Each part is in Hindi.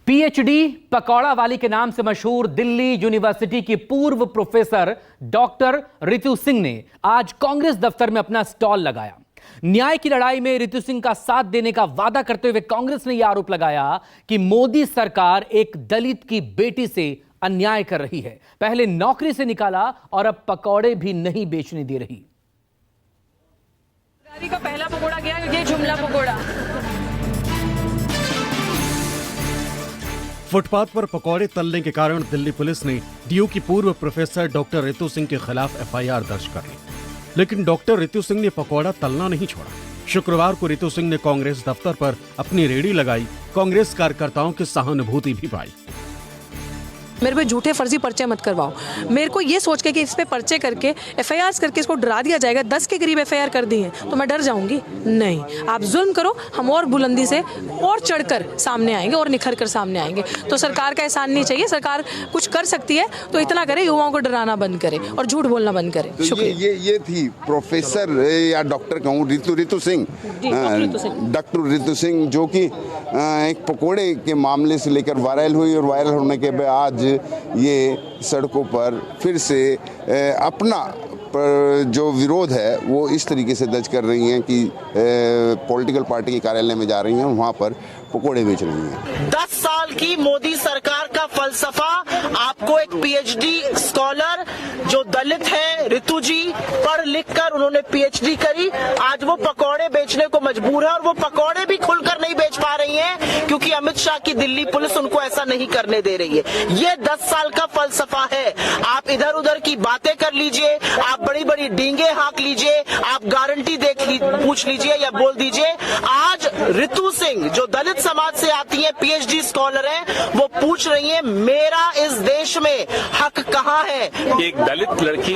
पीएचडी पकौड़ा वाली के नाम से मशहूर दिल्ली यूनिवर्सिटी की पूर्व प्रोफेसर डॉक्टर रितु सिंह ने आज कांग्रेस दफ्तर में अपना स्टॉल लगाया। न्याय की लड़ाई में रितु सिंह का साथ देने का वादा करते हुए कांग्रेस ने यह आरोप लगाया कि मोदी सरकार एक दलित की बेटी से अन्याय कर रही है। पहले नौकरी से निकाला और अब पकौड़े भी नहीं बेचने दे रही। का पहला पकौड़ा गया, ये जुमला पकौड़ा। फुटपाथ पर पकौड़े तलने के कारण दिल्ली पुलिस ने डीयू की पूर्व प्रोफेसर डॉक्टर रितु सिंह के खिलाफ एफआईआर दर्ज कर ली, लेकिन डॉक्टर रितु सिंह ने पकौड़ा तलना नहीं छोड़ा। शुक्रवार को रितु सिंह ने कांग्रेस दफ्तर पर अपनी रेहड़ी लगाई। कांग्रेस कार्यकर्ताओं की सहानुभूति भी पाई। मेरे पे झूठे फर्जी पर्चे मत करवाओ। मेरे को ये सोच के कि इस पे पर्चे करके एफआईआर करके इसको डरा दिया जाएगा, 10 के करीब एफआईआर कर दी है तो मैं डर जाऊंगी? नहीं, आप जुल्म करो, हम और बुलंदी से और चढ़कर सामने आएंगे और निखर कर सामने आएंगे। तो सरकार का एहसान नहीं चाहिए। सरकार कुछ कर सकती है तो इतना करे, युवाओं को डराना बंद करे और झूठ बोलना बंद करे। तो शुक्रिया। ये थी प्रोफेसर या डॉक्टर कहूँ रितु सिंह, डॉक्टर रितु सिंह, जो कि एक पकोड़े के मामले से लेकर वायरल हुई और वायरल होने के बाद आज ये सड़कों पर फिर से अपना जो विरोध है वो इस तरीके से दर्ज कर रही हैं कि पॉलिटिकल पार्टी के कार्यालय में जा रही हैं, वहाँ पर पकोड़े बेच रही हैं। 10 साल की मोदी सरकार का फलसफा आपको एक पीएचडी स्कॉलर जो दलित है रितु जी पढ़ लिख कर उन्होंने पीएचडी करी, आज वो पकोड़े बेचने को मजबूर है और वो पकोड़े भी खुलकर नहीं बेच पा रही हैं क्योंकि अमित शाह की दिल्ली पुलिस उनको ऐसा नहीं करने दे रही है। ये 10 साल का फलसफा है। आप इधर उधर की बातें कर लीजिए, आप बड़ी बड़ी डींगे हाँक लीजिए, आप गारंटी पूछ लीजिए या बोल दीजिए। आज रितु सिंह जो दलित समाज से आती है, पीएचडी स्कॉलर है, वो पूछ रही है मेरा इस देश में हक कहाँ है। एक दलित लड़की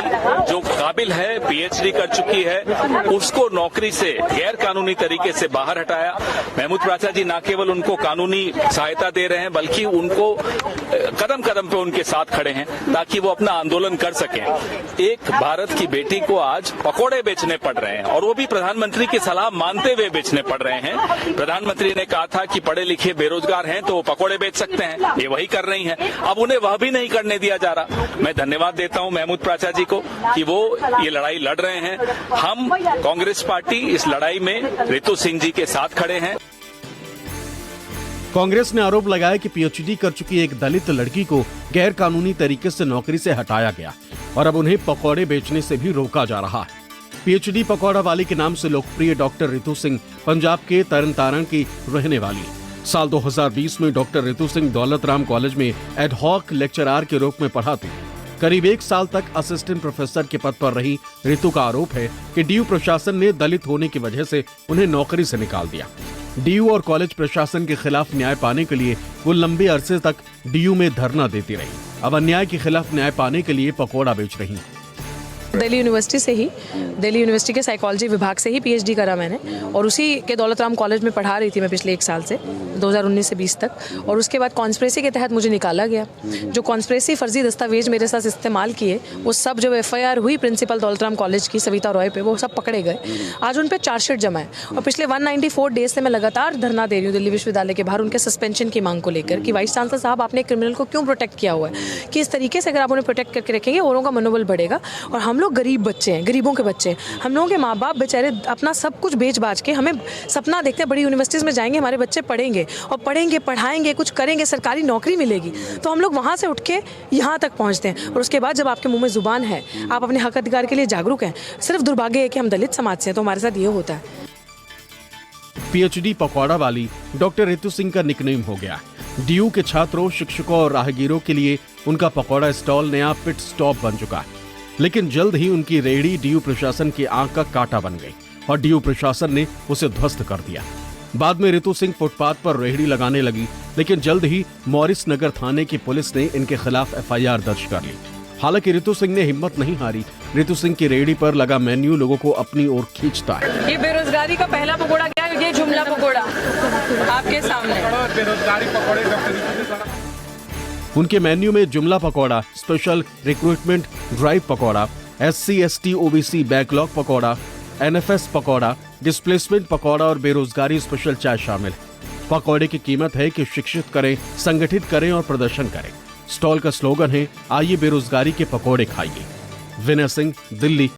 जो काबिल है, पीएचडी कर चुकी है, उसको नौकरी से गैर कानूनी तरीके से बाहर हटाया। महमूद प्राचा जी न केवल उनको कानूनी सहायता दे रहे हैं बल्कि उनको कदम कदम पे उनके साथ खड़े हैं ताकि वो अपना आंदोलन कर सकें। एक भारत की बेटी को आज पकोड़े बेचने पड़ रहे हैं और वो भी प्रधानमंत्री की सलाह मानते हुए बेचने पड़ रहे हैं। प्रधानमंत्री ने कहा था कि पढ़े लिखे बेरोजगार हैं तो वो पकोड़े बेच सकते हैं, ये वही कर रही हैं। अब उन्हें वह भी नहीं करने दिया जा रहा। मैं धन्यवाद देता हूं महमूद प्राचा जी को कि वो ये लड़ाई लड़ रहे हैं। हम कांग्रेस पार्टी इस लड़ाई में रितु सिंह जी के साथ खड़े हैं। कांग्रेस ने आरोप लगाया कि पीएचडी कर चुकी एक दलित लड़की को गैर कानूनी तरीके से नौकरी से हटाया गया और अब उन्हें पकौड़े बेचने से भी रोका जा रहा है। पीएचडी पकौड़ा वाली के नाम से लोकप्रिय डॉक्टर रितु सिंह पंजाब के तरन तारण की रहने वाली है। साल 2020 में डॉक्टर रितु सिंह दौलत राम कॉलेज में एडहॉक लेक्चरार के रूप में पढ़ाती। करीब 1 साल तक असिस्टेंट प्रोफेसर के पद पर रही रितु का आरोप है कि डीयू प्रशासन ने दलित होने की वजह से उन्हें नौकरी से निकाल दिया। डीयू और कॉलेज प्रशासन के खिलाफ न्याय पाने के लिए वो लंबे अरसे तक डीयू में धरना देती रही। अब अन्याय के खिलाफ न्याय पाने के लिए पकौड़ा बेच रही हैं। दिल्ली यूनिवर्सिटी के साइकोलॉजी विभाग से ही पीएचडी करा मैंने और उसी के दौलत राम कॉलेज में पढ़ा रही थी मैं पिछले 1 साल से, 2019 से 20 तक। और उसके बाद कॉन्स्पिरेसी के तहत मुझे निकाला गया। जो कॉन्स्पिरेसी फर्जी दस्तावेज मेरे साथ इस्तेमाल किए वो सब जब एफआईआर हुई प्रिंसिपल दौलत राम कॉलेज की सविता रॉय पे, वो सब पकड़े गए। आज उन पर चार्जशीट जमा है और पिछले 194 डेज से मैं लगातार धरना दे रही हूँ दिल्ली विश्वविद्यालय के बाहर उनके सस्पेंशन की मांग को लेकर कि वाइस चांसलर साहब आपने क्रिमिनल को क्यों प्रोटेक्ट किया हुआ है, कि इस तरीके से अगर आप उन्हें प्रोटेक्ट करके रखेंगे औरों का मनोबल बढ़ेगा। और हम लोग गरीब बच्चे हैं, गरीबों के बच्चे, हम लोगों के माँ बाप बेचारे अपना सब कुछ बेच बाच के हमें सपना देखते हैं बड़ी यूनिवर्सिटीज में जाएंगे, हमारे बच्चे पढ़ेंगे और पढ़ेंगे, पढ़ाएंगे, कुछ करेंगे, सरकारी नौकरी मिलेगी। तो हम लोग वहाँ से उठ के यहाँ तक पहुँचते हैं और उसके बाद जब आपके मुंह में जुबान है, आप अपने हक अधिकार के लिए जागरूक हैं। सिर्फ दुर्भाग्य है कि हम दलित समाज से हैं तो हमारे साथ ये होता है। पीएचडी पकौड़ा वाली डॉक्टर रितु सिंह का निकनेम हो गया। डीयू के छात्रों, शिक्षकों और राहगीरों के लिए उनका पकौड़ा स्टॉल नया पिट स्टॉप बन चुका है। लेकिन जल्द ही उनकी रेहड़ी डीयू प्रशासन की आंख का कांटा बन गई और डीयू प्रशासन ने उसे ध्वस्त कर दिया। बाद में रितु सिंह फुटपाथ पर रेहड़ी लगाने लगी, लेकिन जल्द ही मॉरिस नगर थाने की पुलिस ने इनके खिलाफ एफआईआर दर्ज कर ली। हालांकि रितु सिंह ने हिम्मत नहीं हारी। रितु सिंह की रेहड़ी पर लगा मेन्यू लोगों को अपनी ओर खींचता है। ये बेरोजगारी का पहला पकौड़ा गया, ये जुमला पकौड़ा आपके सामने। बेरोजगारी पकौड़े उनके मेन्यू में जुमला pakora, special recruitment drive pakora, SC ST OBC backlog pakora, NFS pakora, displacement pakora और बेरोजगारी स्पेशल चाय शामिल है। पकौड़े की कीमत है कि शिक्षित करें, संगठित करें और प्रदर्शन करें। स्टॉल का स्लोगन है, आइए बेरोजगारी के पकौड़े खाइए। विनय सिंह, दिल्ली।